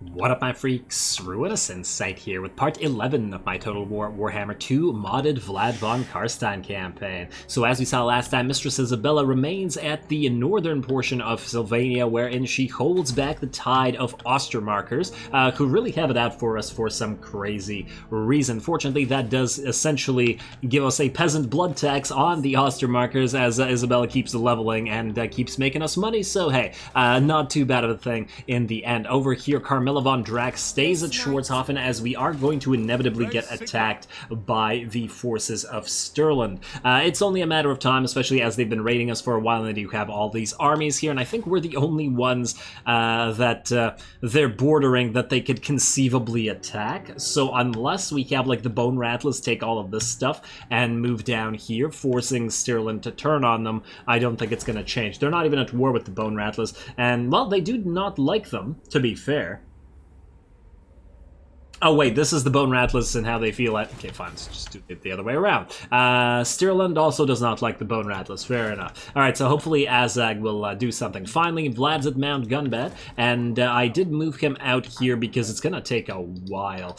What up, my freaks? Ruinous Insight here with part 11 of my Total Warhammer II modded Vlad von Carstein campaign. So as we saw last time, Mistress Isabella remains at the northern portion of Sylvania, wherein she holds back the tide of Ostermarkers, who really have it out for us for some crazy reason. Fortunately, that does essentially give us a peasant blood tax on the Ostermarkers as Isabella keeps leveling and keeps making us money, so hey, not too bad of a thing in the end. Over here, Carmilla von Drax stays at Schwarzhofen as we are going to inevitably get attacked by the forces of Stirland. It's only a matter of time, especially as they've been raiding us for a while and they do have all these armies here, and I think we're the only ones that they're bordering that they could conceivably attack. So unless we have like the Bone Rattlers take all of this stuff and move down here, forcing Stirland to turn on them, I don't think it's going to change. They're not even at war with the Bone Rattlers, and well, they do not like them, to be fair. Oh wait, this is the Bone Rattlers and how they feel at... Okay, fine, let's just do it the other way around. Stirland also does not like the Bone Rattlers, fair enough. Alright, so hopefully Azag will do something. Finally, Vlad's at Mount Gunbat, and I did move him out here because it's gonna take a while.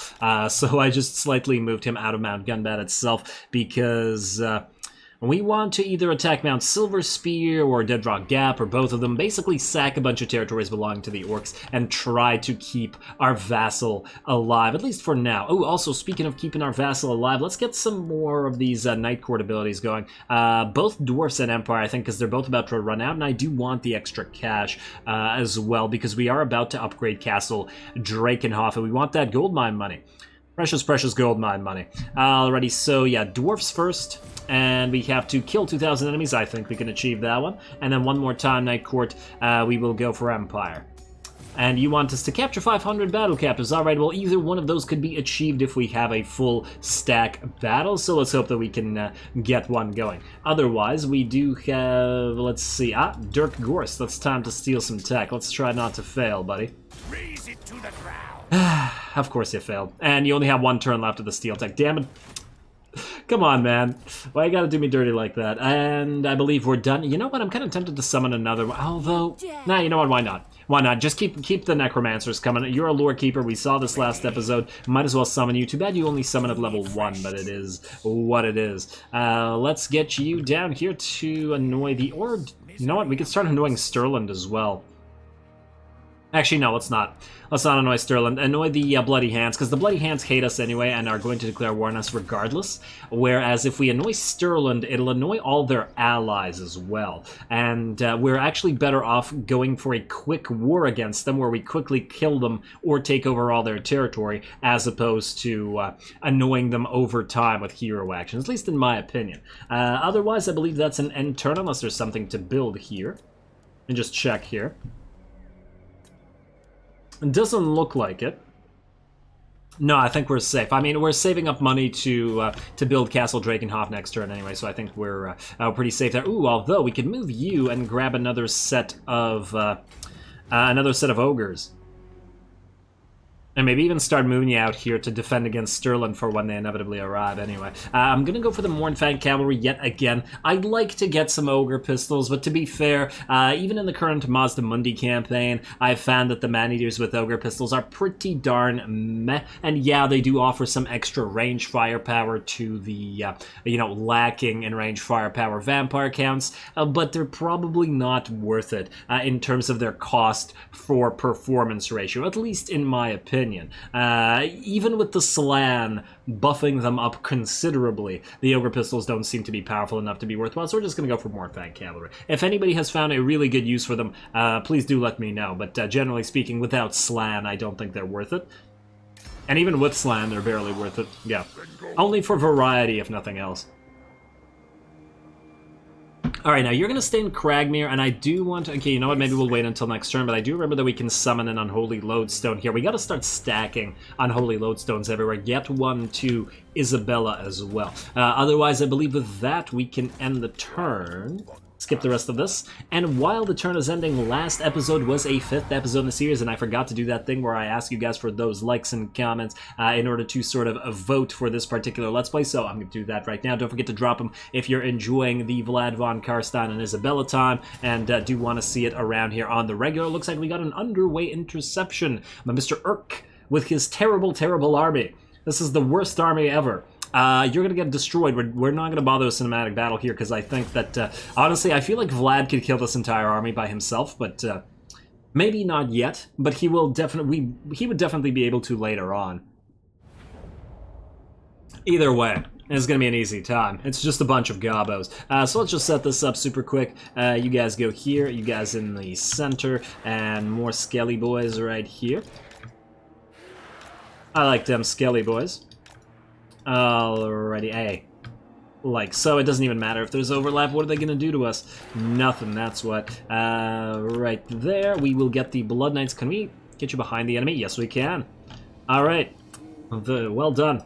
So I just slightly moved him out of Mount Gunbat itself because... we want to either attack Mount Silver Spear or Dead Rock Gap or both of them, basically sack a bunch of territories belonging to the Orcs and try to keep our vassal alive, at least for now. Oh, also, speaking of keeping our vassal alive, let's get some more of these Night Court abilities going. Both Dwarfs and Empire, I think, because they're both about to run out, and I do want the extra cash as well, because we are about to upgrade Castle Nagenhof, and we want that gold mine money. Precious, precious gold mine money. Alrighty, so yeah, Dwarfs first. And we have to kill 2,000 enemies. I think we can achieve that one. And then one more time, Night Court, we will go for Empire. And you want us to capture 500 battle captives. Alright, well, either one of those could be achieved if we have a full stack battle. So let's hope that we can get one going. Otherwise, we do have, let's see, Dirk Gorst. That's time to steal some tech. Let's try not to fail, buddy. Raise it to the ground. Of course you failed. And you only have one turn left of the steel tech. Damn it. Come on, man. Why you gotta do me dirty like that? And I believe we're done. You know what? I'm kind of tempted to summon another one. Although, nah, you know what? Why not? Why not? Just keep the Necromancers coming. You're a lore keeper. We saw this last episode. Might as well summon you. Too bad you only summon at level 1, but it is what it is. Let's get you down here to annoy the... Or, you know what? We could start annoying Stirland as well. Actually, no, let's not. Let's not annoy Stirland. Annoy the Bloody Hands, because the Bloody Hands hate us anyway and are going to declare war on us regardless. Whereas if we annoy Stirland, it'll annoy all their allies as well. And we're actually better off going for a quick war against them, where we quickly kill them or take over all their territory, as opposed to annoying them over time with hero actions, at least in my opinion. Otherwise, I believe that's an end turn, unless there's something to build here. And just check here. It doesn't look like it. No, I think we're safe. I mean, we're saving up money to build Castle Nagenhof next turn anyway, so I think we're pretty safe there. Ooh, although we could move you and grab another set of ogres. And maybe even start moving you out here to defend against Stirland for when they inevitably arrive anyway. I'm going to go for the Mournfang Cavalry yet again. I'd like to get some Ogre Pistols, but to be fair, even in the current Mazda Mundi campaign, I've found that the Man-Eaters with Ogre Pistols are pretty darn meh. And yeah, they do offer some extra range firepower to the, lacking in range firepower Vampire counts, but they're probably not worth it in terms of their cost for performance ratio, at least in my opinion. Even with the Slan buffing them up considerably, the Ogre Pistols don't seem to be powerful enough to be worthwhile, so we're just going to go for Mournfang Cavalry. If anybody has found a really good use for them, please do let me know, but generally speaking, without Slan, I don't think they're worth it. And even with Slan, they're barely worth it. Yeah. Only for variety, if nothing else. Alright, now you're going to stay in Cragmere, and I do want to... Okay, you know what? Maybe we'll wait until next turn, but I do remember that we can summon an Unholy Lodestone here. We got to start stacking Unholy Lodestones everywhere. Get one to Isabella as well. Otherwise, I believe with that, we can end the turn. skip the rest of this. And while the turn is ending, last episode was a 5th episode in the series, and I forgot to do that thing where I ask you guys for those likes and comments in order to sort of vote for this particular Let's Play, so I'm going to do that right now. Don't forget to drop them if you're enjoying the Vlad von Carstein and Isabella time, and do want to see it around here on the regular. Looks like we got an underway interception by Mr. Urk with his terrible, terrible army. This is the worst army ever. You're going to get destroyed. We're not going to bother with cinematic battle here because I think that, honestly, I feel like Vlad could kill this entire army by himself, but maybe not yet. But he would definitely be able to later on. Either way, it's going to be an easy time. It's just a bunch of gobos. So let's just set this up super quick. You guys go here, you guys in the center, and more skelly boys right here. I like them skelly boys. Alrighty, hey. Like so, it doesn't even matter if there's overlap. What are they gonna do to us? Nothing, that's what. Right there, we will get the Blood Knights. Can we get you behind the enemy? Yes, we can. Alright. Well done.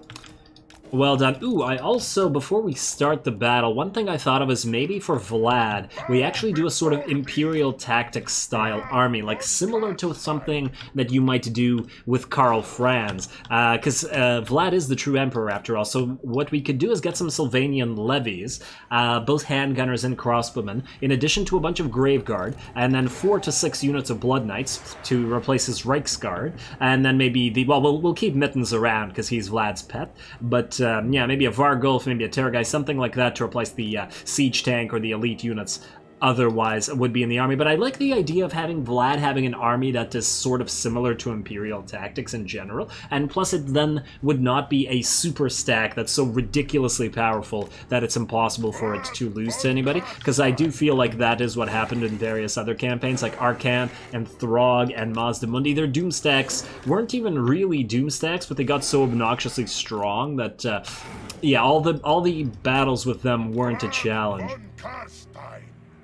Well done. Ooh, I also, before we start the battle, one thing I thought of is maybe for Vlad, we actually do a sort of Imperial Tactics style army, like similar to something that you might do with Karl Franz, because Vlad is the true Emperor after all, so what we could do is get some Sylvanian levies, both handgunners and crossbowmen, in addition to a bunch of Graveguard, and then 4 to 6 units of Blood Knights to replace his Reichsguard, and then maybe we'll keep Mittens around because he's Vlad's pet, but yeah, maybe a Vargulf, maybe a Terrorgeist, something like that to replace the siege tank or the elite units otherwise would be in the army. But I like the idea of having Vlad having an army that is sort of similar to Imperial Tactics in general, and plus it then would not be a super stack that's so ridiculously powerful that it's impossible for it to lose to anybody, because I do feel like that is what happened in various other campaigns, like Arcan and Throg and Mazda Mundi. Their Doom stacks weren't even really Doom stacks, but they got so obnoxiously strong that, yeah, all the battles with them weren't a challenge.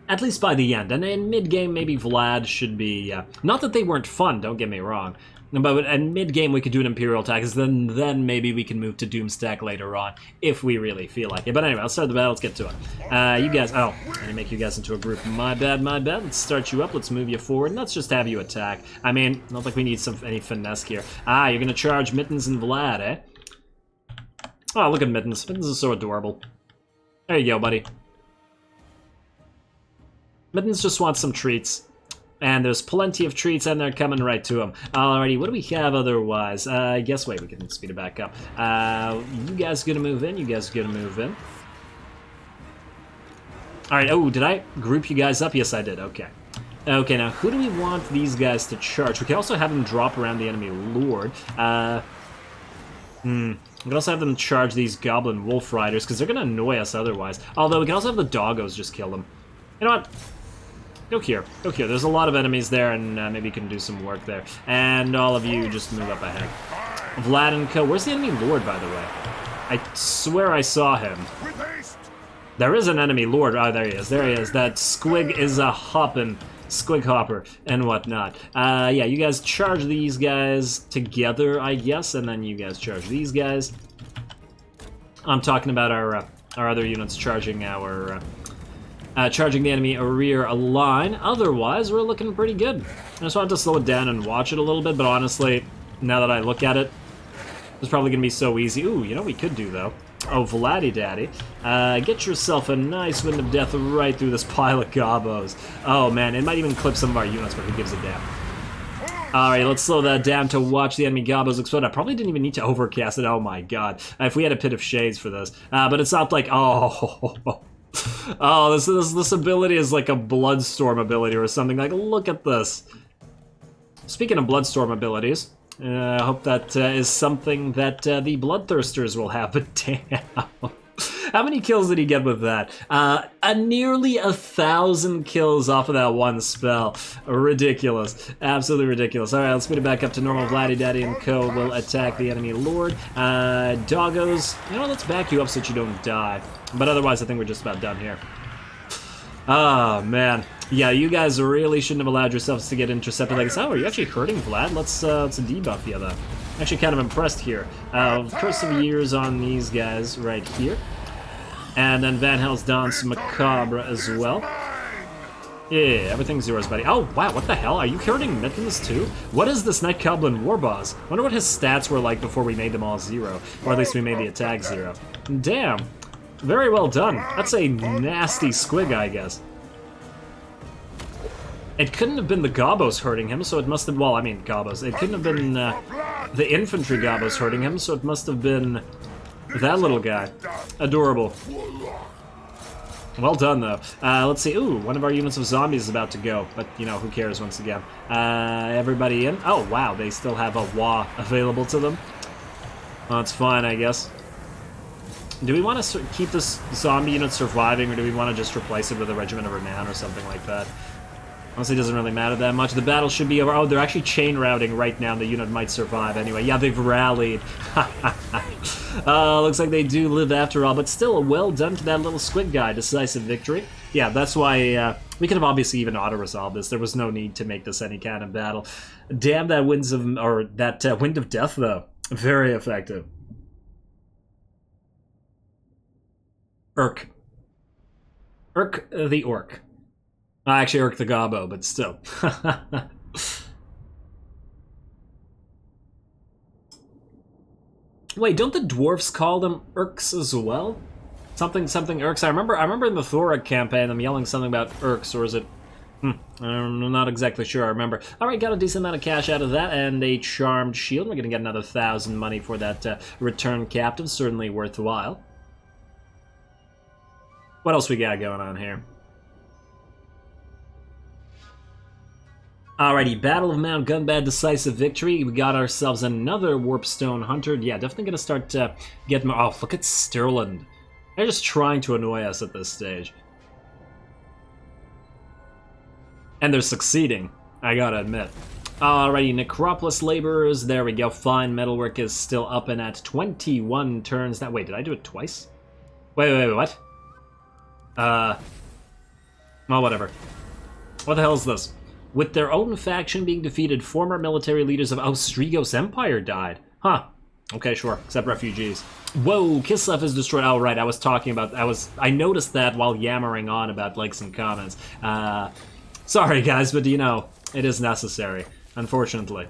At least by the end. And in mid-game, maybe Vlad should be... not that they weren't fun, don't get me wrong. But in mid-game, we could do an Imperial Tactics, then maybe we can move to Doomstack later on, if we really feel like it. But anyway, let's start the battle, let's get to it. You guys... Oh, I didn't make you guys into a group. My bad, my bad. Let's start you up, let's move you forward, and let's just have you attack. I mean, not like we need any finesse here. Ah, you're gonna charge Mittens and Vlad, eh? Oh, look at Mittens. Mittens is so adorable. There you go, buddy. Mittens just wants some treats. And there's plenty of treats, and they're coming right to him. Alrighty, what do we have otherwise? I guess, wait, we can speed it back up. You guys gonna move in? You guys gonna move in? Alright, oh, did I group you guys up? Yes, I did, okay. Okay, now, who do we want these guys to charge? We can also have them drop around the enemy lord. We can also have them charge these Goblin Wolf Riders, because they're gonna annoy us otherwise. Although, we can also have the Doggos just kill them. You know what? Go here. Go here. There's a lot of enemies there, and maybe you can do some work there. And all of you just move up ahead. Vlad and co. Where's the enemy lord, by the way? I swear I saw him. There is an enemy lord. Oh, there he is. There he is. That squig is a hoppin'. Squig hopper and whatnot. Yeah, you guys charge these guys together, I guess, and then you guys charge these guys. I'm talking about our other units charging our... charging the enemy a rear line. Otherwise, we're looking pretty good. I just wanted to slow it down and watch it a little bit, but honestly, now that I look at it, it's probably going to be so easy. Ooh, you know what we could do, though? Oh, Vladdy Daddy. Get yourself a nice Wind of Death right through this pile of gobos. Oh, man, it might even clip some of our units, but who gives a damn? Alright, let's slow that down to watch the enemy gobos explode. I probably didn't even need to overcast it. Oh, my God. If we had a Pit of Shades for this. But it's not like... Oh... Oh, this ability is like a Bloodstorm ability or something. Like, look at this. Speaking of Bloodstorm abilities, I hope that is something that the Bloodthirsters will have, but damn. How many kills did he get with that? Nearly 1,000 kills off of that one spell. Ridiculous. Absolutely ridiculous. Alright, let's speed it back up to normal. Vladdy Daddy and co. will attack the enemy lord. Doggos, you know, let's back you up so that you don't die. But otherwise, I think we're just about done here. Oh, man. Yeah, you guys really shouldn't have allowed yourselves to get intercepted like this. Oh, are you actually hurting Vlad? Let's debuff you, though. Actually kind of impressed here. Curse of Years on these guys right here. And then Van Helsdance Macabre as well. Yeah, everything's yours, buddy. Oh, wow, what the hell? Are you hurting Mittens too? What is this Night Goblin War Boss? Wonder what his stats were like before we made them all 0. Or at least we made the attack 0. Damn. Very well done. That's a nasty squig, I guess. It couldn't have been the Gobos hurting him, so it must have... Well, I mean, Gobos. It couldn't have been the infantry Gobos hurting him, so it must have been that little guy. Adorable. Well done, though. Let's see. Ooh, one of our units of zombies is about to go. But, you know, who cares once again. Everybody in? Oh, wow, they still have a WA available to them. Well, that's fine, I guess. Do we want to keep this zombie unit surviving, or do we want to just replace it with a regiment of renown or something like that? Honestly, it doesn't really matter that much. The battle should be over. Oh, they're actually chain routing right now, and the unit might survive anyway. Yeah, they've rallied. Looks like they do live after all, but still, well done to that little squid guy. Decisive victory. Yeah, that's why we could have obviously even auto-resolved this. There was no need to make this any kind of battle. Damn that Wind of Death, though. Very effective. Urk the Orc. Actually, Urk the Gobbo, but still. Wait, don't the dwarves call them Urks as well? Something Urks. I remember in the Thorag campaign them yelling something about Urks, or is it? I'm not exactly sure. I remember. All right, got a decent amount of cash out of that, and a charmed shield. We're gonna get another 1,000 money for that return captive. Certainly worthwhile. What else we got going on here? Alrighty, Battle of Mount Gunbad, decisive victory. We got ourselves another Warpstone Hunter. Yeah, definitely gonna start getting more. Oh, look at Stirland. They're just trying to annoy us at this stage. And they're succeeding, I gotta admit. Alrighty, Necropolis Laborers, there we go. Fine, Metalwork is still up and at 21 turns. Wait, did I do it twice? Wait, what? Well, whatever. What the hell is this? With their own faction being defeated, former military leaders of Austrigos Empire died. Huh. Okay, sure. Except refugees. Whoa, Kislev is destroyed. Oh, right, I noticed that while yammering on about likes and comments. Sorry, guys, but you know, it is necessary, unfortunately.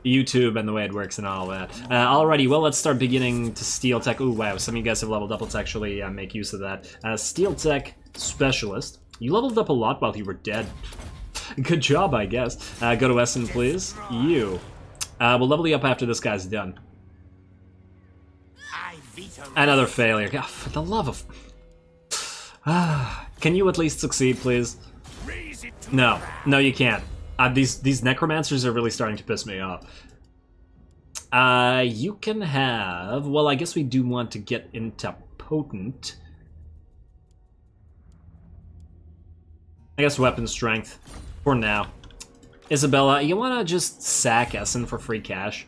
YouTube and the way it works and all that. Alrighty, well, let's start beginning to Steel Tech. Ooh, wow, some of you guys have leveled up. Let's actually make use of that. Steel Tech Specialist. You leveled up a lot while you were dead. Good job, I guess. Go to Essen, please. You. We'll level you up after this guy's done. Another failure. God, for the love of... Can you at least succeed, please? No. No, you can't. These necromancers are really starting to piss me off. You can have... Well, I guess we do want to get into Potent. I guess weapon strength. For now. Isabella, you want to just sack Essen for free cash?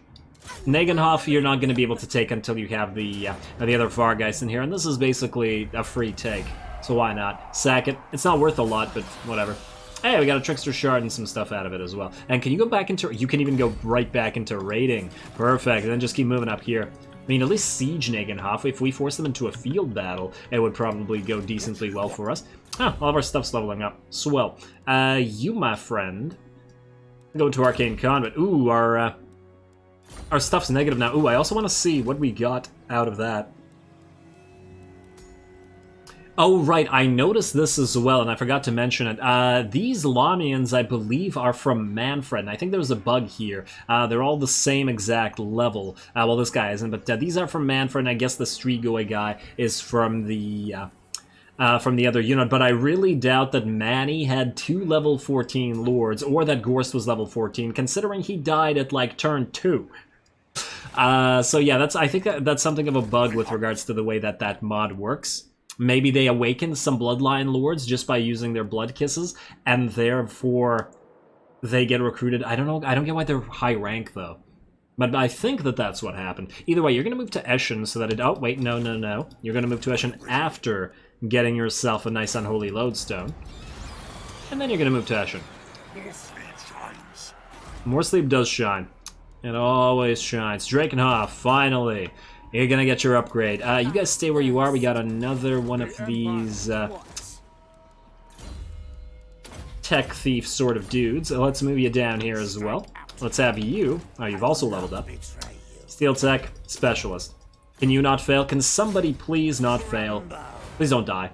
Nagenhof, you're not going to be able to take until you have the other Vargeist in here, and this is basically a free take. So why not? Sack it. It's not worth a lot, but whatever. Hey, we got a Trickster Shard and some stuff out of it as well. And can you go back into... You can even go right back into raiding. Perfect. And then just keep moving up here. I mean, at least siege Nagenhof. If we force them into a field battle, it would probably go decently well for us. Oh, all of our stuff's leveling up. Swell. You, my friend, go to Arcane Convent. Ooh, our stuff's negative now. Ooh, I also want to see what we got out of that. Oh, right, I noticed this as well, and I forgot to mention it. These Lamians, I believe, are from Manfred, and I think there's a bug here. They're all the same exact level. Well, this guy isn't, but these are from Manfred, and I guess the Strigoi guy is from the other unit, but I really doubt that Manny had 2 level 14 lords, or that Gorst was level 14, considering he died at, like, turn 2. So yeah, I think that's something of a bug with regards to the way that mod works. Maybe they awakened some bloodline lords just by using their blood kisses, and therefore they get recruited. I don't know. I don't get why they're high rank, though. But I think that's what happened. Either way, you're going to move to Eschen so that it... Oh, wait, no. You're going to move to Eschen after getting yourself a nice unholy lodestone. And then you're going to move to Eschen. More sleep does shine. It always shines. Drakenhof, finally. You're gonna get your upgrade. You guys stay where you are. We got another one of these tech thief sort of dudes. Let's move you down here as well. Let's have you. Oh, you've also leveled up. Steel tech specialist. Can you not fail? Can somebody please not fail? Please don't die.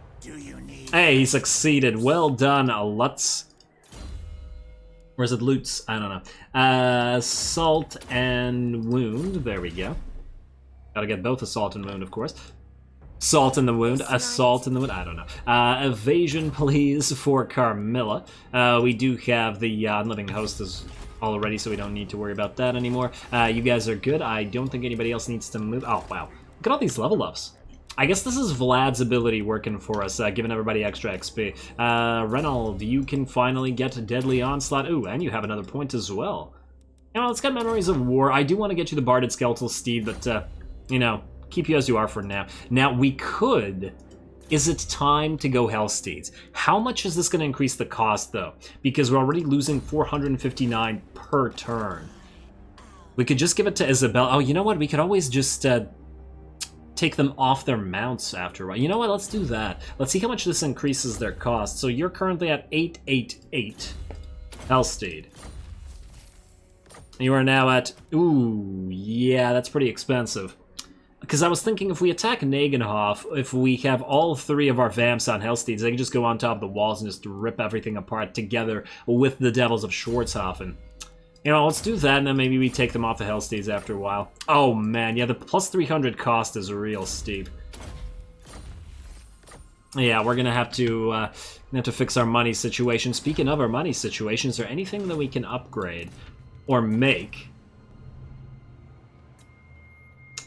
Hey, he succeeded. Well done, Lutz. Or is it Lutz? I don't know. Assault and wound. There we go. Gotta get both assault and wound, of course. Assault in the wound. Assault in the wound. I don't know. Evasion, please, for Carmilla. We do have the unliving host as already, so we don't need to worry about that anymore. You guys are good. I don't think anybody else needs to move. Oh, wow. Look at all these level ups. I guess this is Vlad's ability working for us, giving everybody extra XP. Reynold, you can finally get a Deadly Onslaught. Ooh, and you have another point as well. You know, let's get Memories of War. I do want to get you the Barded Skeletal Steed, but, you know, keep you as you are for now. Now, we could... Is it time to go Hellsteeds? How much is this going to increase the cost, though? Because we're already losing 459 per turn. We could just give it to Isabel. Oh, you know what? We could always just... take them off their mounts after a while. You know what? Let's do that. Let's see how much this increases their cost. So you're currently at 888. Hellsteed. You are now at... Ooh, yeah, that's pretty expensive. Because I was thinking if we attack Nagenhof, if we have all three of our Vamps on Hellsteeds, they can just go on top of the walls and just rip everything apart together with the Devils of Schwarzhofen. You know, let's do that, and then maybe we take them off the Hellsteeds after a while. Oh, man, yeah, the plus 300 cost is real steep. Yeah, we're gonna have to fix our money situation. Speaking of our money situation, is there anything that we can upgrade or make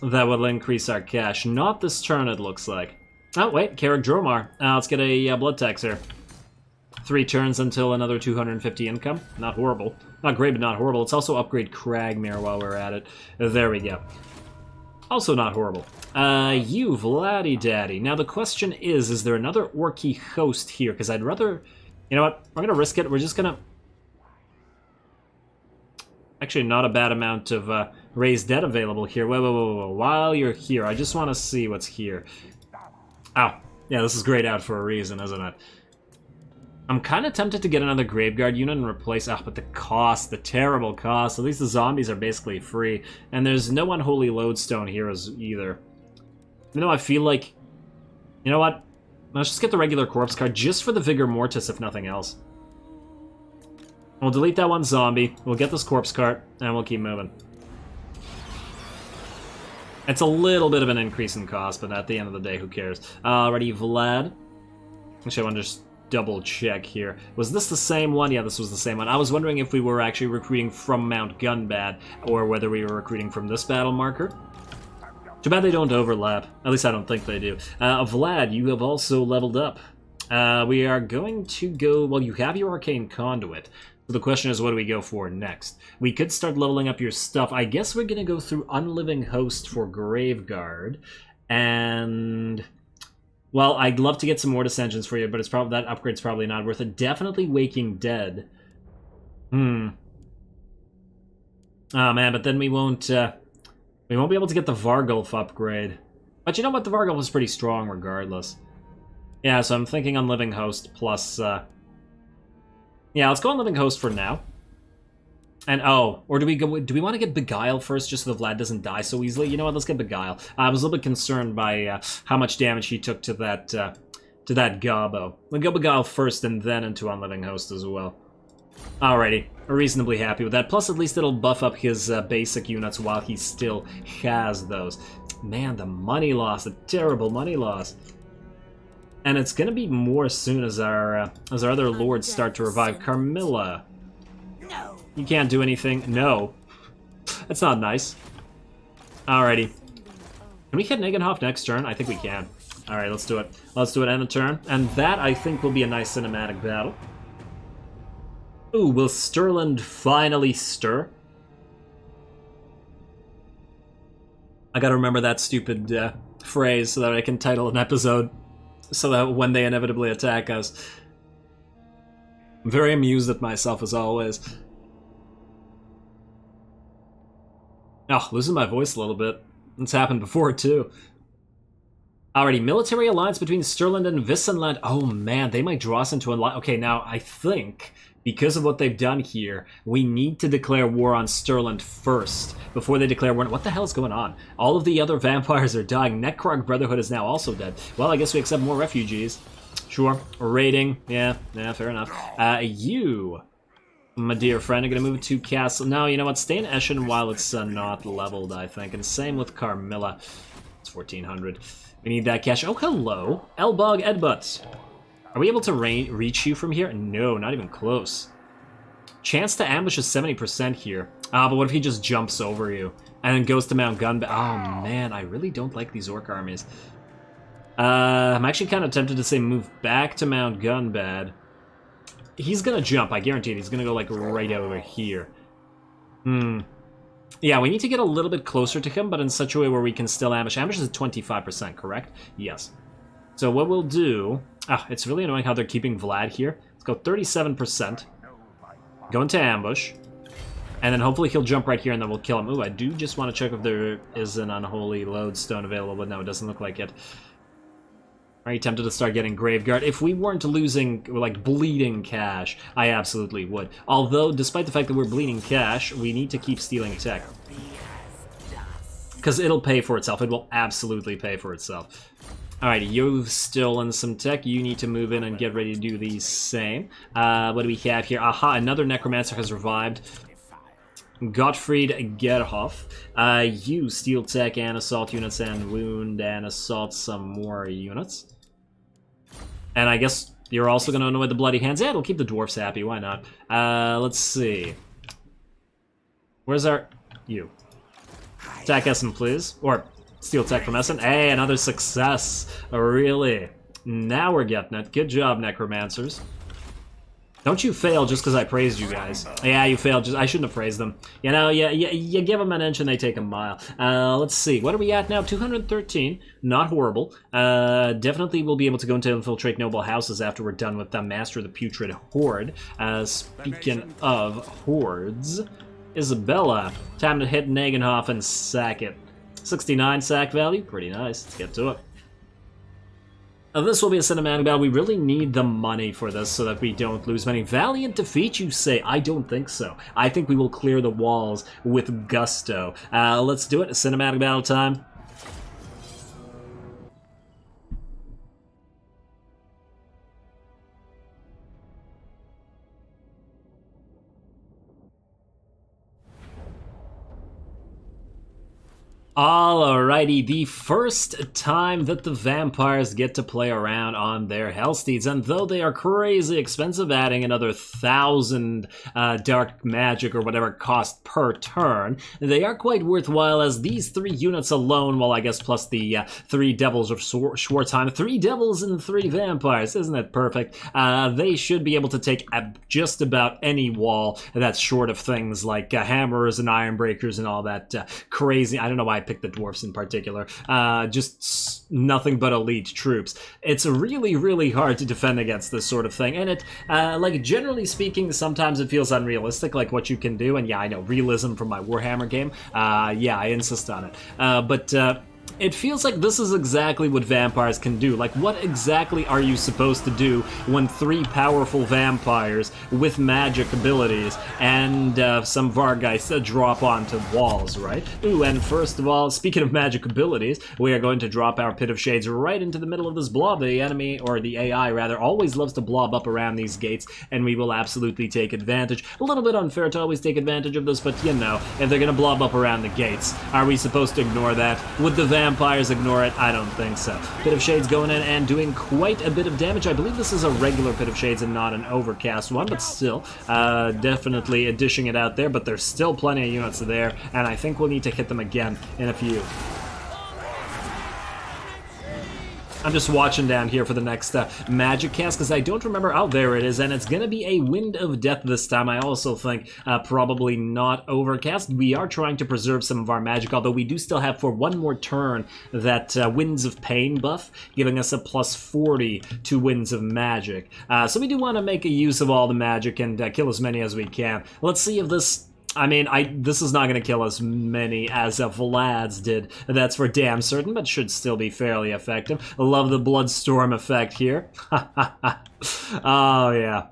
that will increase our cash? Not this turn, it looks like. Oh, wait, Carrick Dromar. Let's get a blood tax here. 3 turns until another 250 income. Not horrible. Not great, but not horrible. Let's also upgrade Cragmere while we're at it. There we go. Also not horrible. You, Vladdy Daddy. Now the question is there another Orky host here? Because I'd rather... You know what? We're going to risk it. We're just going to... Actually, not a bad amount of raised debt available here. Whoa. While you're here, I just want to see what's here. Ow. Yeah, this is grayed out for a reason, isn't it? I'm kind of tempted to get another Graveguard unit and replace... Ah, but the cost, the terrible cost. At least the zombies are basically free. And there's no Unholy Lodestone here either. You know, I feel like... You know what? Let's just get the regular Corpse card, just for the Vigor Mortis, if nothing else. We'll delete that one zombie, we'll get this Corpse card, and we'll keep moving. It's a little bit of an increase in cost, but at the end of the day, who cares? Alrighty, Vlad. Actually, I want to just double check here. Was this the same one? Yeah, this was the same one. I was wondering if we were actually recruiting from Mount Gunbad, or whether we were recruiting from this battle marker. Too bad they don't overlap. At least I don't think they do. Vlad, you have also leveled up. We are going to go... Well, you have your Arcane Conduit. So the question is, what do we go for next? We could start leveling up your stuff. I guess we're going to go through Unliving Host for Graveguard. And... Well, I'd love to get some more Dissensions for you, but it's probably that upgrade's probably not worth it. Definitely Waking Dead. Oh, man, but then we won't be able to get the Vargulf upgrade. But you know what? The Vargulf is pretty strong regardless. Yeah, so I'm thinking Unliving Host plus... Yeah, let's go Unliving Host for now. And, oh, or do we want to get Beguile first, just so that Vlad doesn't die so easily? You know what, let's get Beguile. I was a little bit concerned by how much damage he took to that Gobbo. We'll go Beguile first and then into Unliving Host as well. Alrighty, reasonably happy with that. Plus, at least it'll buff up his basic units while he still has those. Man, the money loss, the terrible money loss. And it's gonna be more soon as our other lords start to revive. Carmilla. No. You can't do anything. No. That's not nice. Alrighty. Can we hit Nagenhof next turn? I think we can. Alright, let's do it. Let's do it end of turn. And that, I think, will be a nice cinematic battle. Ooh, will Stirland finally stir? I gotta remember that stupid phrase so that I can title an episode. So that when they inevitably attack us. I'm very amused at myself as always. Oh, losing my voice a little bit. It's happened before too. Alrighty, military alliance between Stirland and Vissenland. Oh man, they might draw us into a lot. Okay, now I think because of what they've done here, we need to declare war on Stirland first before they declare war. What the hell is going on? All of the other vampires are dying. Necrog Brotherhood is now also dead. Well, I guess we accept more refugees. Sure. Raiding. Yeah, fair enough. You, my dear friend, are going to move to Castle. No, you know what? Stay in Eschen while it's not leveled, I think. And same with Carmilla. It's 1400. We need that cash. Oh, hello. Elbog Edbutt. Are we able to reach you from here? No, not even close. Chance to ambush is 70% here. But what if he just jumps over you and then goes to Mount Gunbad? Oh, man, I really don't like these orc armies. I'm actually kind of tempted to say move back to Mount Gunbad. He's going to jump, I guarantee it. He's going to go, like, right over here. Yeah, we need to get a little bit closer to him, but in such a way where we can still ambush. Ambush is 25%, correct? Yes. So what we'll do... it's really annoying how they're keeping Vlad here. Let's go 37%. Go into ambush. And then hopefully he'll jump right here and then we'll kill him. Ooh, I do just want to check if there is an unholy lodestone available, but no, it doesn't look like it. Are you tempted to start getting Graveguard? If we weren't losing, like, bleeding cash, I absolutely would. Although, despite the fact that we're bleeding cash, we need to keep stealing tech. Because it'll pay for itself. It will absolutely pay for itself. Alright, you've stolen some tech. You need to move in and get ready to do the same. What do we have here? Aha, another Necromancer has revived. Gottfried Gerhoff. You steal tech and assault units and wound and assault some more units. And I guess you're also going to annoy the Bloody Hands. Yeah, it'll keep the dwarfs happy. Why not? Let's see. Where's our... You. Attack Essen, please. Or steal tech from Essen. Hey, another success. Really. Now we're getting it. Good job, Necromancers. Don't you fail just because I praised you guys. Yeah, you failed. I shouldn't have praised them. You know, you give them an inch and they take a mile. Let's see. What are we at now? 213. Not horrible. Definitely we'll be able to go into infiltrate noble houses after we're done with the Master of the Putrid Horde. Speaking of hordes, Isabella. Time to hit Nagenhof and sack it. 69 sack value. Pretty nice. Let's get to it. This will be a cinematic battle. We really need the money for this so that we don't lose money. Valiant defeat, you say? I don't think so. I think we will clear the walls with gusto. Let's do it. Cinematic battle time. Alrighty, the first time that the vampires get to play around on their Hellsteeds, and though they are crazy expensive, adding another 1,000 dark magic or whatever cost per turn, they are quite worthwhile as these 3 units alone, well I guess plus the 3 devils of Schwarzheim, 3 devils and 3 vampires, isn't it perfect? They should be able to take just about any wall that's short of things like hammers and iron breakers and all that crazy, I don't know why I picked the dwarfs in particular, just nothing but elite troops. It's really, really hard to defend against this sort of thing, and it, like, generally speaking, sometimes it feels unrealistic, like what you can do, and yeah, I know, realism from my Warhammer game, yeah, I insist on it, but it feels like this is exactly what vampires can do. Like, what exactly are you supposed to do when 3 powerful vampires with magic abilities and some Vargeists drop onto walls, right? Ooh, and first of all, speaking of magic abilities, we are going to drop our Pit of Shades right into the middle of this blob. The enemy, or the AI rather, always loves to blob up around these gates, and we will absolutely take advantage. A little bit unfair to always take advantage of this, but you know, if they're gonna blob up around the gates, are we supposed to ignore that? Would the vampires ignore it? I don't think so. Pit of Shades going in and doing quite a bit of damage. I believe this is a regular Pit of Shades and not an overcast one, but still, definitely dishing it out there, but there's still plenty of units there, and I think we'll need to hit them again in a few. I'm just watching down here for the next magic cast, because I don't remember. Oh, there it is, and it's going to be a Wind of Death this time. I also think probably not Overcast. We are trying to preserve some of our magic, although we do still have for one more turn that Winds of Pain buff, giving us a plus 40 to Winds of Magic. So we do want to make a use of all the magic and kill as many as we can. Let's see if this I mean, this is not going to kill as many as Vlad's did. That's for damn certain, but should still be fairly effective. I love the Bloodstorm effect here. Oh, yeah.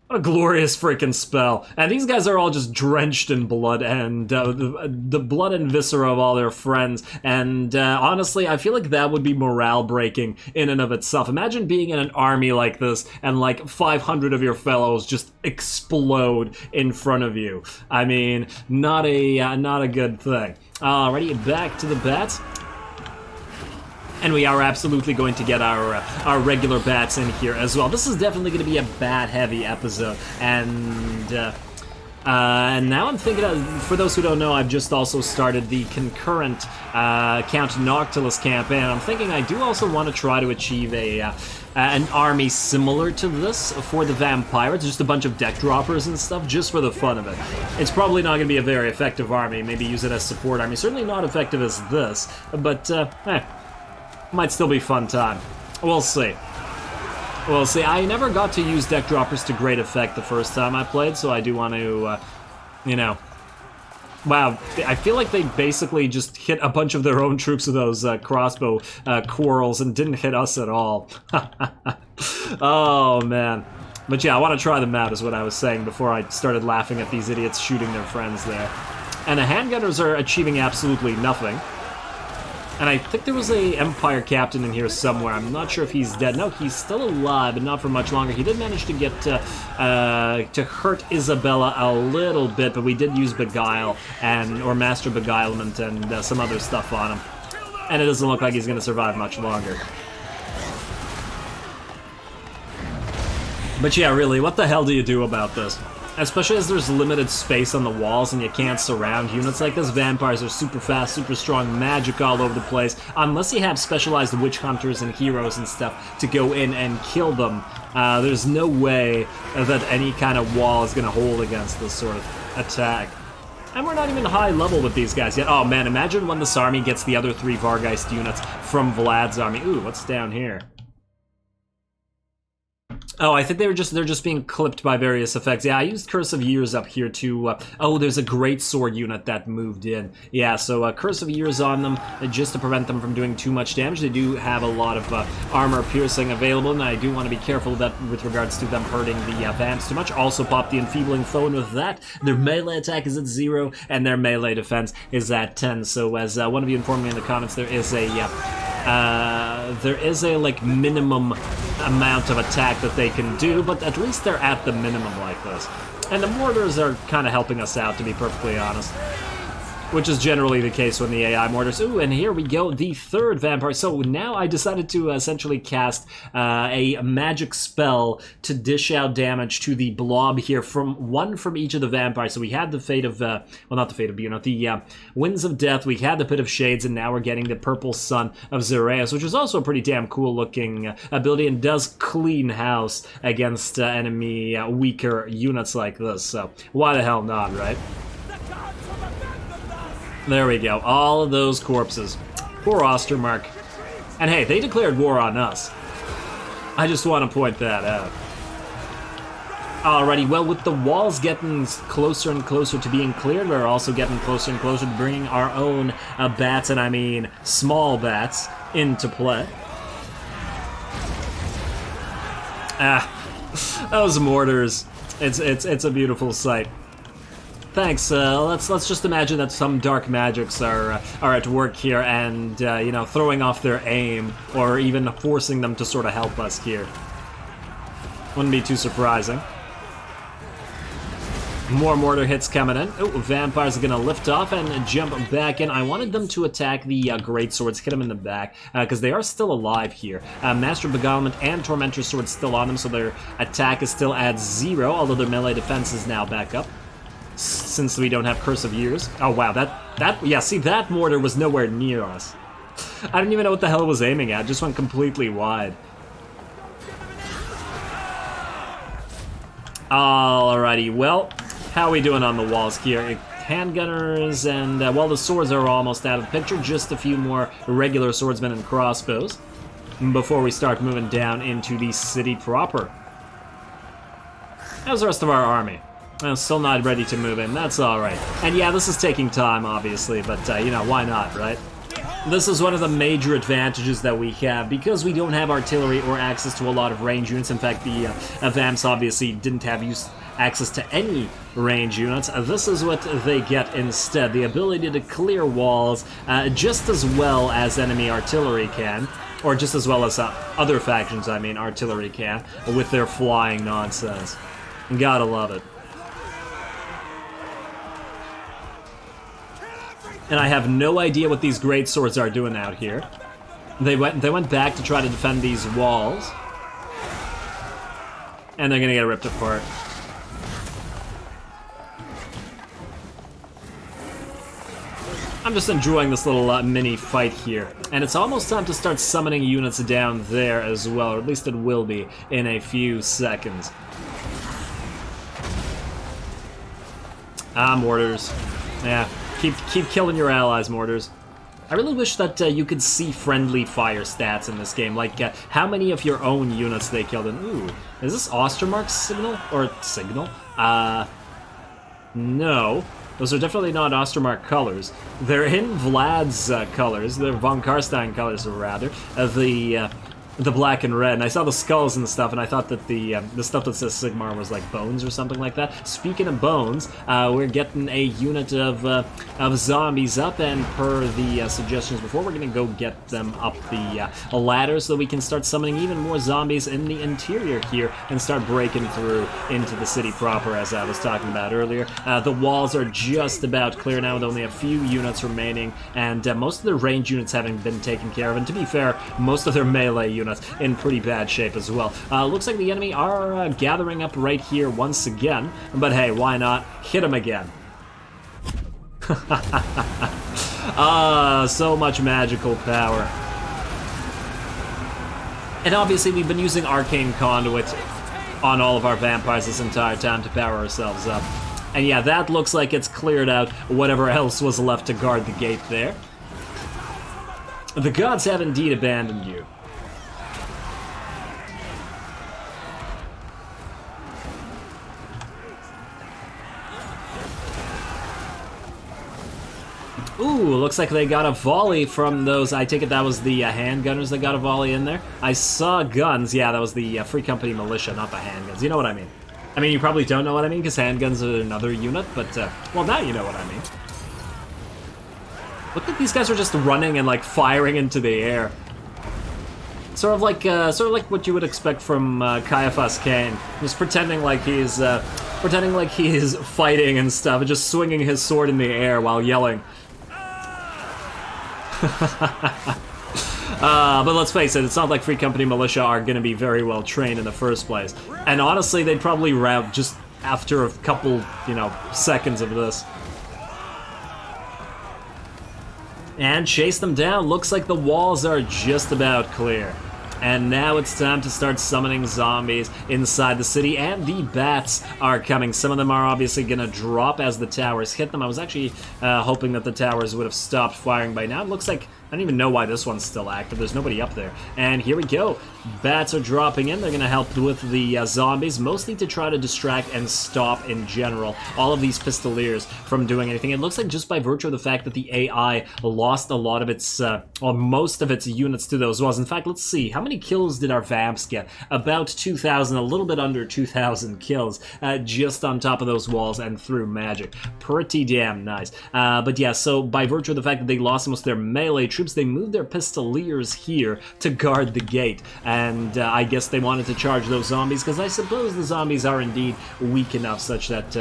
What a glorious freaking spell. And these guys are all just drenched in blood and the blood and viscera of all their friends. And honestly, I feel like that would be morale breaking in and of itself. Imagine being in an army like this and like 500 of your fellows just explode in front of you. I mean, not a good thing. Alrighty, back to the bats. And we are absolutely going to get our regular bats in here as well. This is definitely going to be a bat-heavy episode. And now I'm thinking, for those who don't know, I've just also started the concurrent Count Noctilus campaign. I'm thinking I do also want to try to achieve an army similar to this for the vampires, just a bunch of deck droppers and stuff, just for the fun of it. It's probably not going to be a very effective army. Maybe use it as support army. Certainly not effective as this, but might still be fun time. We'll see. We'll see. I never got to use deck droppers to great effect the first time I played, so I do want to, you know... Wow, I feel like they basically just hit a bunch of their own troops with those crossbow quarrels and didn't hit us at all. Oh, man. But yeah, I want to try them out, is what I was saying before I started laughing at these idiots shooting their friends there. And the handgunners are achieving absolutely nothing. And I think there was a Empire captain in here somewhere. I'm not sure if he's dead. No, he's still alive, but not for much longer. He did manage to get to hurt Isabella a little bit, but we did use Beguile or Master Beguilement and some other stuff on him. And it doesn't look like he's going to survive much longer. But yeah, really, what the hell do you do about this? Especially as there's limited space on the walls and you can't surround units like this. Vampires are super fast, super strong, magic all over the place. Unless you have specialized witch hunters and heroes and stuff to go in and kill them, there's no way that any kind of wall is going to hold against this sort of attack. And we're not even high level with these guys yet. Oh man, imagine when this army gets the other 3 Vargeist units from Vlad's army. Ooh, what's down here? Oh, I think they're just being clipped by various effects. Yeah, I used Curse of Years up here to... oh, there's a Great Sword unit that moved in. Yeah, so Curse of Years on them, just to prevent them from doing too much damage. They do have a lot of armor piercing available, and I do want to be careful that with regards to them hurting the vamps too much. Also pop the Enfeebling Foe, and with that, their melee attack is at 0, and their melee defense is at 10. So as one of you informed me in the comments, there is a like minimum amount of attack that they can do, but at least they're at the minimum like this. And the mortars are kind of helping us out, to be perfectly honest. Which is generally the case when the AI mortars... Ooh, and here we go, the 3rd vampire. So now I decided to essentially cast a magic spell to dish out damage to the blob here, one from each of the vampires. So we had the Fate of... well, not the Fate of Buna, the Winds of Death, we had the Pit of Shades, and now we're getting the Purple Sun of Xereus, which is also a pretty damn cool-looking ability and does clean house against enemy weaker units like this. So why the hell not, right? There we go, all of those corpses. Poor Ostermark. And hey, they declared war on us. I just want to point that out. Alrighty, well, with the walls getting closer and closer to being cleared, we're also getting closer and closer to bringing our own bats, and I mean small bats, into play. Those mortars. It's a beautiful sight. Thanks. Let's just imagine that some dark magics are at work here, and you know, throwing off their aim, or even forcing them to sort of help us here. Wouldn't be too surprising. More mortar hits coming in. Oh, vampires are gonna lift off and jump back in. I wanted them to attack the great swords, hit them in the back, because they are still alive here. Master Beguilement and Tormentor Sword still on them, so their attack is still at 0, although their melee defense is now back up, since we don't have Curse of Years. Oh wow, yeah, see, that mortar was nowhere near us. I didn't even know what the hell it was aiming at, just went completely wide. Alrighty, well, how are we doing on the walls here? Handgunners and, well, the swords are almost out of the picture, just a few more regular swordsmen and crossbows before we start moving down into the city proper. How's the rest of our army? I'm still not ready to move in. That's alright. And yeah, this is taking time, obviously, but, you know, why not, right? This is one of the major advantages that we have, because we don't have artillery or access to a lot of range units. In fact, the Vamps obviously didn't have access to any range units. This is what they get instead. The ability to clear walls just as well as enemy artillery can. Or just as well as other factions, I mean, artillery can, with their flying nonsense. Gotta love it. And I have no idea what these great swords are doing out here. They went back to try to defend these walls. And they're gonna get ripped apart. I'm just enjoying this little mini fight here. And it's almost time to start summoning units down there as well, or at least it will be in a few seconds. Mortars. Yeah, keep killing your allies, mortars. I really wish that you could see friendly fire stats in this game, like how many of your own units they killed. And ooh, is this Ostermark's signal? Or signal? No. Those are definitely not Ostermark colors. They're in Vlad's colors. They're von Carstein colors, rather. The black and red. And I saw the skulls and stuff, and I thought that the stuff that says Sigmar was like bones or something like that. Speaking of bones, we're getting a unit of zombies up, and per the suggestions before, we're gonna go get them up the ladder so we can start summoning even more zombies in the interior here and start breaking through into the city proper, as I was talking about earlier. The walls are just about clear now, with only a few units remaining, and most of the range units having been taken care of. And to be fair, most of their melee units in pretty bad shape as well. Looks like the enemy are gathering up right here once again, but hey, why not? Hit them again. So much magical power. And obviously we've been using Arcane Conduit on all of our vampires this entire time to power ourselves up. And yeah, that looks like it's cleared out whatever else was left to guard the gate there. The gods have indeed abandoned you. Ooh, looks like they got a volley from those. I take it that was the handgunners that got a volley in there. I saw guns. Yeah, that was the Free Company militia, not the handguns. You know what I mean. I mean, you probably don't know what I mean, because handguns are another unit, but, well, now you know what I mean. Look at these guys are just running and, like, firing into the air. Sort of like what you would expect from Caiaphas Cain, just pretending like he's fighting and stuff, and just swinging his sword in the air while yelling. But let's face it, it's not like Free Company militia are going to be very well trained in the first place. And honestly, they'd probably rout just after a couple, you know, seconds of this. And chase them down. Looks like the walls are just about clear. And now it's time to start summoning zombies inside the city, and the bats are coming. Some of them are obviously going to drop as the towers hit them. I was actually hoping that the towers would have stopped firing by now. It looks like, I don't even know why this one's still active. There's nobody up there. And here we go. Bats are dropping in. They're going to help with the zombies, mostly to try to distract and stop in general all of these pistoliers from doing anything. It looks like just by virtue of the fact that the AI lost a lot of its, well, most of its units to those walls. In fact, let's see. How many kills did our Vamps get? About 2,000, a little bit under 2,000 kills just on top of those walls and through magic. Pretty damn nice. But yeah, so by virtue of the fact that they lost most of their melee troops, they moved their pistoliers here to guard the gate. And I guess they wanted to charge those zombies, because I suppose the zombies are indeed weak enough such that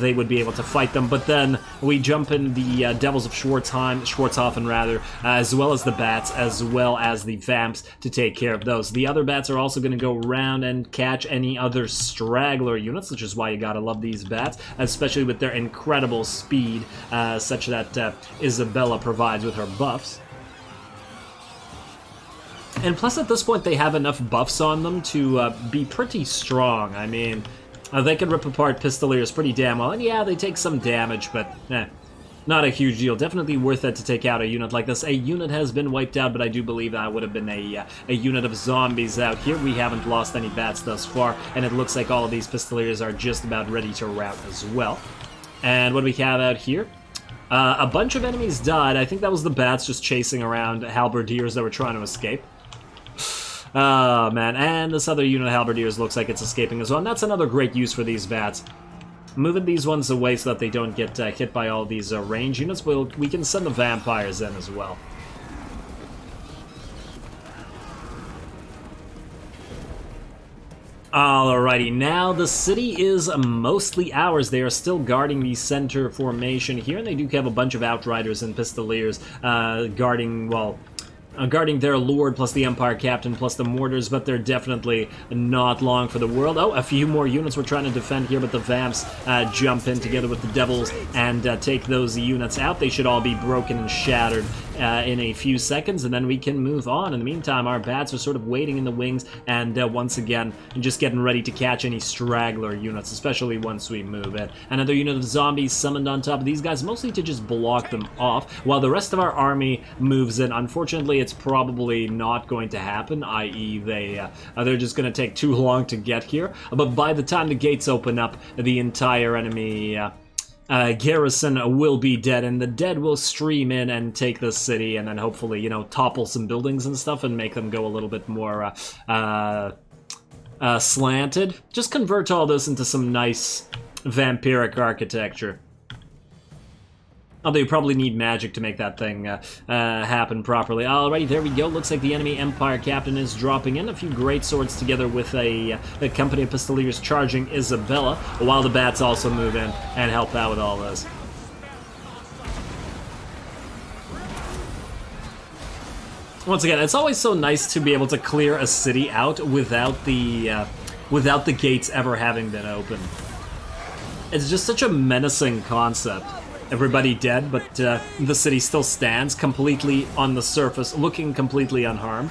they would be able to fight them. But then we jump in the Devils of Schwarzhofen rather, as well as the bats, as well as the Vamps to take care of those. The other bats are also going to go around and catch any other straggler units, which is why you gotta love these bats, especially with their incredible speed, such that Isabella provides with her buffs. And plus at this point they have enough buffs on them to be pretty strong. I mean, they can rip apart pistoliers pretty damn well, and yeah, they take some damage, but Not a huge deal. Definitely worth it to take out a unit like this. A unit has been wiped out, but I do believe that would have been a unit of zombies out here. We haven't lost any bats thus far, and it looks like all of these pistoliers are just about ready to rout as well. And what do we have out here? A bunch of enemies died. I think that was the bats just chasing around halberdiers that were trying to escape. Oh, man. And this other unit of halberdiers looks like it's escaping as well. And that's another great use for these bats. Moving these ones away so that they don't get hit by all these range units. We can send the vampires in as well. Alrighty, now the city is mostly ours. They are still guarding the center formation here, and they do have a bunch of outriders and pistoliers guarding, well, guarding their lord, plus the Empire Captain, plus the mortars, but they're definitely not long for the world. Oh, a few more units we're trying to defend here, but the Vamps jump in together with the Devils and take those units out. They should all be broken and shattered in a few seconds, and then we can move on. In the meantime, our bats are sort of waiting in the wings, and once again, just getting ready to catch any straggler units, especially once we move in. Another unit of zombies summoned on top of these guys, mostly to just block them off, while the rest of our army moves in. Unfortunately, it's probably not going to happen, i.e. they're just going to take too long to get here, but by the time the gates open up, the entire enemy garrison will be dead, and the dead will stream in and take the city, and then hopefully, you know, topple some buildings and stuff and make them go a little bit more slanted. Just convert all this into some nice vampiric architecture. Although you probably need magic to make that thing happen properly. Alrighty, there we go. Looks like the enemy Empire Captain is dropping in. A few great swords together with a company of pistoliers charging Isabella, while the bats also move in and help out with all this. Once again, it's always so nice to be able to clear a city out without the gates ever having been opened. It's just such a menacing concept. Everybody dead, but the city still stands completely on the surface, looking completely unharmed.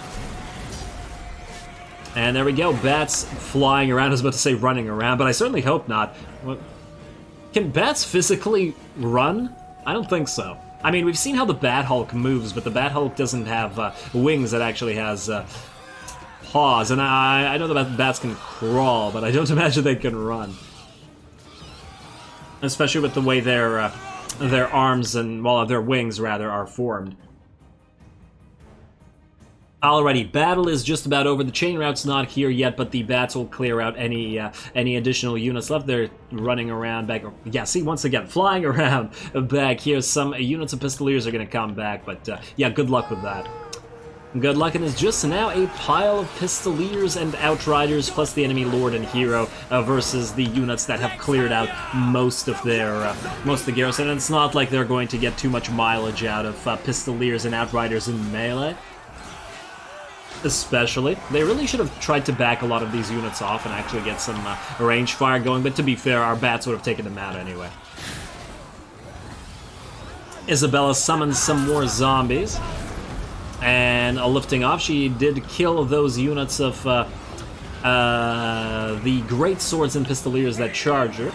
And there we go, bats flying around. I was about to say running around, but I certainly hope not. Can bats physically run? I don't think so. I mean, we've seen how the Bat Hulk moves, but the Bat Hulk doesn't have wings. It actually has paws, and I know the bats can crawl, but I don't imagine they can run. Especially with the way their arms and, well, their wings, rather, are formed. Alrighty, battle is just about over. The chain route's not here yet, but the bats will clear out any additional units left. They're running around back. Yeah, see, once again, flying around back here. Some units of pistoliers are going to come back, but yeah, good luck with that. Good luck, and it's just now a pile of pistoliers and outriders, plus the enemy lord and hero versus the units that have cleared out most of the garrison. And it's not like they're going to get too much mileage out of pistoliers and outriders in melee. Especially, they really should have tried to back a lot of these units off and actually get some range fire going. But to be fair, our bats would have taken them out anyway. Isabella summons some more zombies. And lifting off, she did kill those units of the great swords and pistoliers that charge her.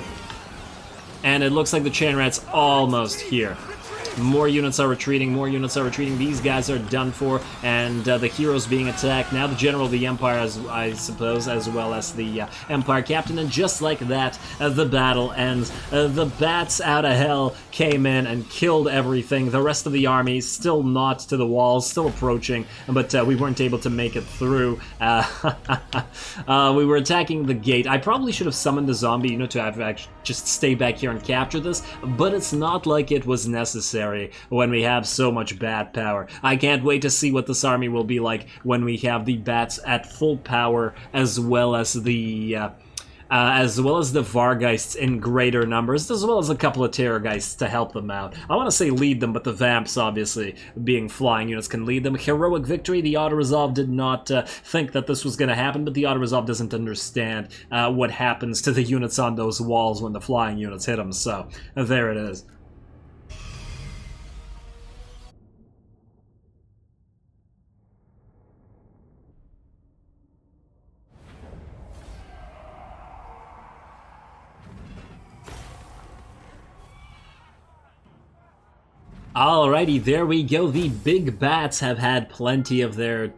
And it looks like the chain rat's almost here. More units are retreating, more units are retreating. These guys are done for, and the hero's being attacked. Now the general of the Empire, I suppose, as well as the Empire Captain. And just like that, the battle ends. The bats out of hell came in and killed everything. The rest of the army still not to the walls, still approaching, but we weren't able to make it through. We were attacking the gate. I probably should have summoned the zombie unit to have actually just stay back here and capture this, but it's not like it was necessary when we have so much bat power. I can't wait to see what this army will be like when we have the bats at full power, as well as the Vargeists in greater numbers, as well as a couple of Terrorgeists to help them out. I want to say lead them, but the Vamps, obviously, being flying units, can lead them. Heroic victory. The Outta Resolve did not think that this was going to happen, but the Outta Resolve doesn't understand what happens to the units on those walls when the flying units hit them, so there it is. Alrighty, there we go. The big bats have had plenty of their,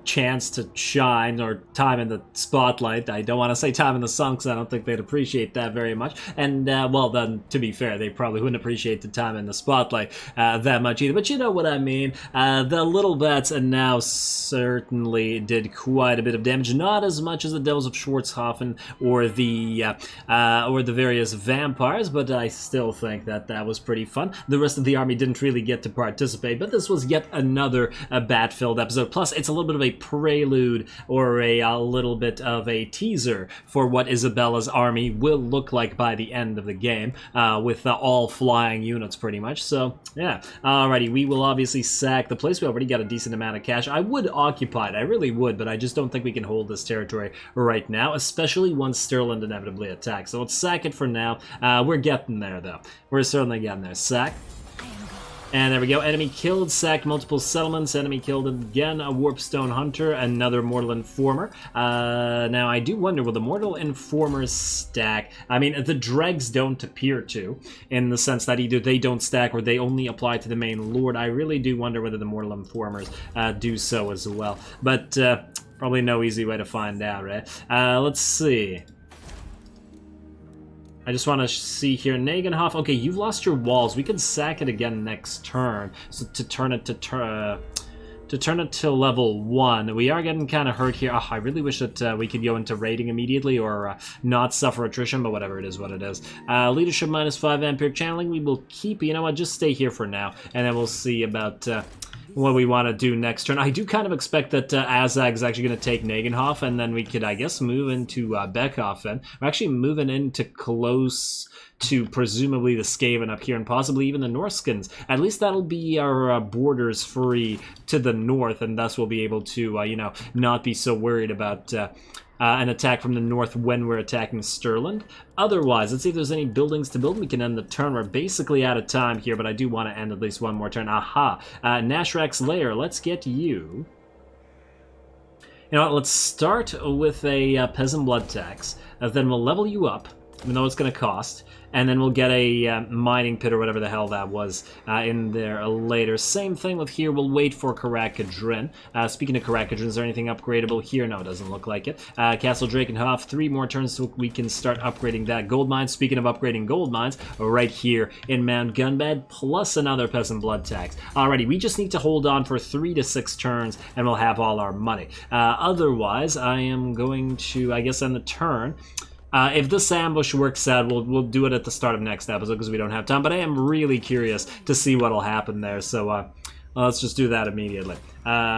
chance to shine, or time in the spotlight. I don't want to say time in the sun because I don't think they'd appreciate that very much. And, well, then, to be fair, they probably wouldn't appreciate the time in the spotlight that much either. But you know what I mean. The little bats now certainly did quite a bit of damage. Not as much as the Devils of Schwarzhofen or the various vampires, but I still think that that was pretty fun. The rest of the army didn't really get to participate, but this was yet another bat-filled episode. Plus, it's a little bit of a prelude or a little bit of a teaser for what Isabella's army will look like by the end of the game, with all flying units pretty much. So, yeah. Alrighty, we will obviously sack the place. We already got a decent amount of cash. I would occupy it, I really would, but I just don't think we can hold this territory right now, especially once Stirland inevitably attacks. So let's sack it for now. We're getting there, though. We're certainly getting there. Sack. And there we go. Enemy killed, sacked multiple settlements. Enemy killed again, a Warpstone Hunter, another Mortal Informer. Now, I do wonder, will the Mortal Informers stack? I mean, the Dregs don't appear to, in the sense that either they don't stack or they only apply to the main Lord. I really do wonder whether the Mortal Informers do so as well. But probably no easy way to find out, right? Let's see. I just want to see here, Nagenhof. Okay, you've lost your walls. We can sack it again next turn. So to turn it to level 1. We are getting kind of hurt here. Oh, I really wish that we could go into raiding immediately or not suffer attrition, but whatever, it is what it is. Leadership -5 Ampere channeling. We will keep. You know what? Just stay here for now, and then we'll see about what we want to do next turn. I do kind of expect that Azag is actually going to take Nagenhof, and then we could, I guess, move into Beckhofen. We're actually moving into close to presumably the Skaven up here, and possibly even the Norskins. At least that'll be our borders free to the north, and thus we'll be able to, not be so worried about an attack from the north when we're attacking Stirland. Otherwise, let's see if there's any buildings to build. We can end the turn. We're basically out of time here, but I do want to end at least one more turn. Aha! Nashrak's Lair, let's get you. You know what, let's start with a Peasant Blood Tax. Then we'll level you up, even though it's going to cost. And then we'll get a mining pit or whatever the hell that was in there later. Same thing with here. We'll wait for Karakadrin. Speaking of Karakadrin, is there anything upgradable here? No, it doesn't look like it. Castle Drakenhof, 3 more turns so we can start upgrading that. Gold mines, speaking of upgrading gold mines, right here in Mount Gunbad, plus another Peasant Blood Tax. Alrighty, we just need to hold on for 3 to 6 turns, and we'll have all our money. Otherwise, I am going to, I guess, end the turn. If this ambush works out, we'll do it at the start of next episode because we don't have time. But I am really curious to see what'll happen there. So let's just do that immediately.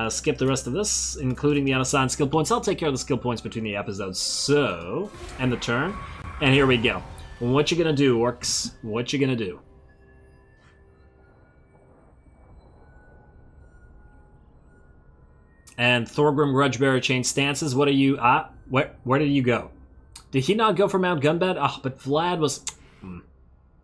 Skip the rest of this, including the unassigned skill points. I'll take care of the skill points between the episodes. So, end the turn. And here we go. What you gonna do, orcs? What you gonna do? And Thorgrim Grudgebearer changed stances. What are you... where did you go? Did he not go for Mount Gunbad? Oh, but Vlad was...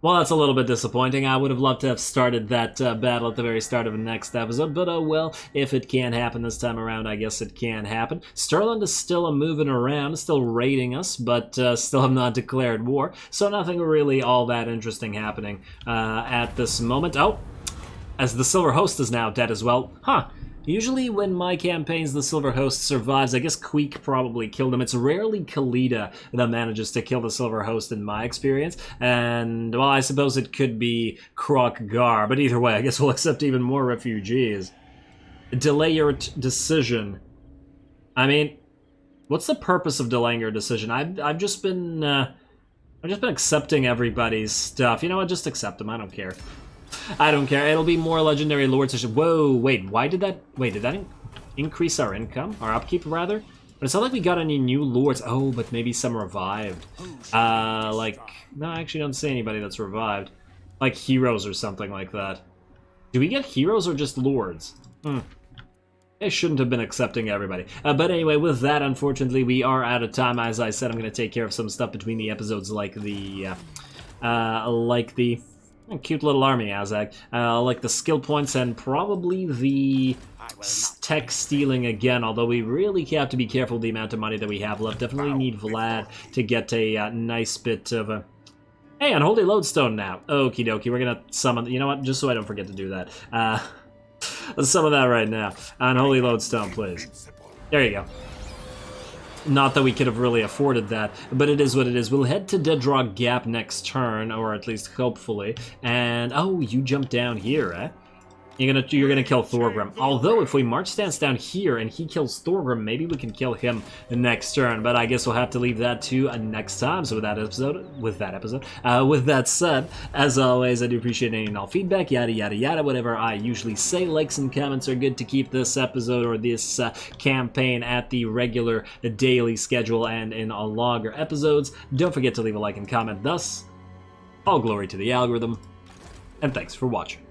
Well, that's a little bit disappointing. I would have loved to have started that battle at the very start of the next episode, but oh well, if it can't happen this time around, I guess it can happen. Stirland is still moving around, still raiding us, but still have not declared war, so nothing really all that interesting happening at this moment. Oh, as the Silver Host is now dead as well. Huh. Usually when my campaigns the Silver Host survives, I guess Queek probably killed him. It's rarely Khalida that manages to kill the Silver Host in my experience. And, well, I suppose it could be Krok Gar, but either way, I guess we'll accept even more refugees. Delay your decision. I mean, what's the purpose of delaying your decision? I've just been accepting everybody's stuff. You know what, just accept them, I don't care. I don't care. It'll be more legendary lords. Whoa, wait, did that increase our income? Our upkeep, rather? But it's not like we got any new lords. Oh, but maybe some revived. No, I actually don't see anybody that's revived. Like heroes or something like that. Do we get heroes or just lords? They shouldn't have been accepting everybody. But anyway, with that, unfortunately, we are out of time. As I said, I'm going to take care of some stuff between the episodes like the cute little army, Azag. Like the skill points and probably the tech stealing again, although we really have to be careful with the amount of money that we have left. Definitely need Vlad to get a nice bit of a... Hey, unholy lodestone now. Okie dokie, we're gonna summon... You know what? Just so I don't forget to do that. Let's summon that right now. Unholy lodestone, please. There you go. Not that we could have really afforded that, but it is what it is. We'll head to Deadrock Gap next turn, or at least hopefully. And, oh, you jump down here, eh? You're gonna kill Thorgrim. Although, if we march stance down here and he kills Thorgrim, maybe we can kill him the next turn. But I guess we'll have to leave that to next time. So with that said, as always, I do appreciate any and all feedback, yada yada yada. Whatever I usually say, likes and comments are good to keep this episode or this campaign at the regular daily schedule and in all longer episodes. Don't forget to leave a like and comment. Thus, all glory to the algorithm, and thanks for watching.